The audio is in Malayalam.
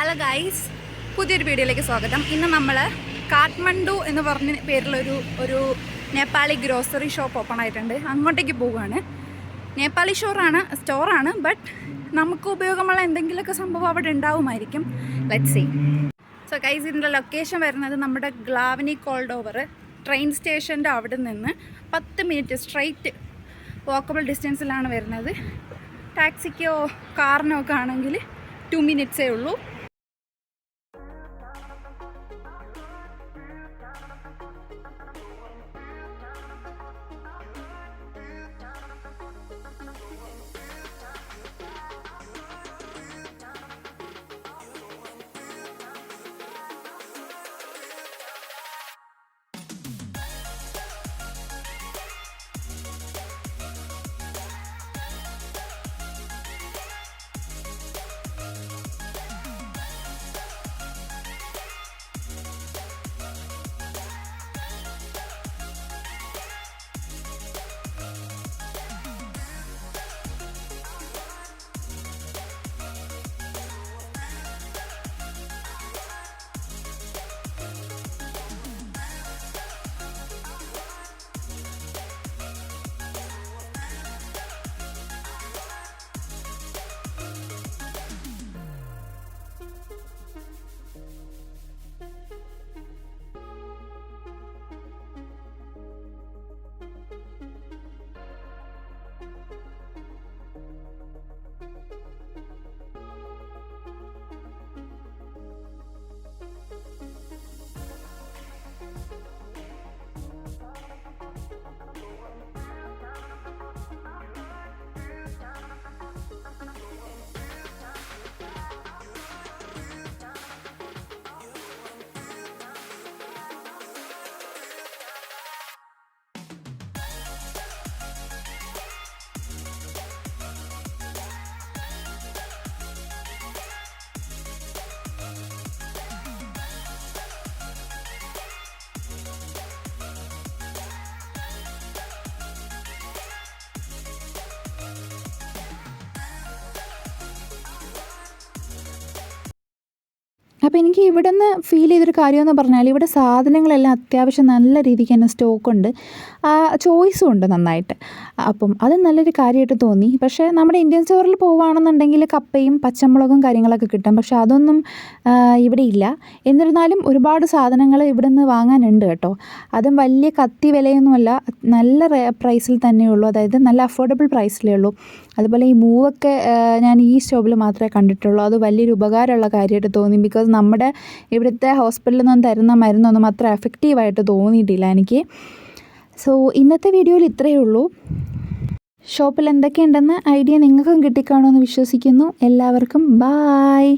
ഹലോ ഗൈസ്, പുതിയൊരു വീഡിയോയിലേക്ക് സ്വാഗതം. ഇന്ന് നമ്മൾ കാഠ്മണ്ഡു എന്ന് പറഞ്ഞ പേരിലൊരു നേപ്പാളി ഗ്രോസറി ഷോപ്പ് ഓപ്പൺ ആയിട്ടുണ്ട്. അങ്ങോട്ടേക്ക് പോവുകയാണ്. നേപ്പാളി സ്റ്റോറാണ്, ബട്ട് നമുക്ക് ഉപയോഗമുള്ള എന്തെങ്കിലുമൊക്കെ സംഭവം അവിടെ ഉണ്ടാവുമായിരിക്കും. Let's see. സോ ഗൈസ്, ഇതിൻ്റെ ലൊക്കേഷൻ വരുന്നത് നമ്മുടെ ഗ്ലാവനി കോൾഡോവർ ട്രെയിൻ സ്റ്റേഷൻ്റെ അവിടെ നിന്ന് 10 മിനിറ്റ് സ്ട്രൈറ്റ് വാക്കബിൾ ഡിസ്റ്റൻസിലാണ് വരുന്നത്. ടാക്സിക്കോ കാറിനോ ഒക്കെ ആണെങ്കിൽ 2 മിനിറ്റ്സേ ഉള്ളൂ. അപ്പോൾ എനിക്ക് ഇവിടെ നിന്ന് ഫീൽ ചെയ്തൊരു കാര്യമെന്ന് പറഞ്ഞാൽ ഇവിടെ സാധനങ്ങളെല്ലാം അത്യാവശ്യം നല്ല രീതിക്ക് തന്നെ സ്റ്റോക്കുണ്ട്, ചോയ്സും ഉണ്ട് നന്നായിട്ട്. അപ്പം അത് നല്ലൊരു കാര്യമായിട്ട് തോന്നി. പക്ഷേ നമ്മുടെ ഇന്ത്യൻ സ്റ്റോറിൽ പോവുകയാണെന്നുണ്ടെങ്കിൽ കപ്പയും പച്ചമുളകും കാര്യങ്ങളൊക്കെ കിട്ടും, പക്ഷേ അതൊന്നും ഇവിടെ ഇല്ല. എന്നിരുന്നാലും ഒരുപാട് സാധനങ്ങൾ ഇവിടെ നിന്ന് വാങ്ങാനുണ്ട് കേട്ടോ. അതും വലിയ കത്തി വിലയൊന്നുമല്ല, നല്ല പ്രൈസിൽ തന്നെയുള്ളൂ, അതായത് നല്ല അഫോർഡബിൾ പ്രൈസിലേ ഉള്ളൂ. അതുപോലെ ഈ മൂവൊക്കെ ഞാൻ ഈ സ്റ്റോപ്പിൽ മാത്രമേ കണ്ടിട്ടുള്ളൂ. അത് വലിയൊരു ഉപകാരമുള്ള കാര്യമായിട്ട് തോന്നി. ബിക്കോസ് നമ്മുടെ ഇവിടുത്തെ ഹോസ്പിറ്റലിൽ നിന്നും തരുന്ന മരുന്നൊന്നും അത്ര എഫക്റ്റീവായിട്ട് തോന്നിയിട്ടില്ല എനിക്ക്. സോ ഇന്നത്തെ വീഡിയോയിൽ ഇത്രയേ ഉള്ളൂ. ഷോപ്പിൽ എന്തൊക്കെയുണ്ടെന്ന് ഐഡിയ നിങ്ങൾക്കും കിട്ടിക്കാണുമെന്ന് വിശ്വസിക്കുന്നു. എല്ലാവർക്കും ബായ്.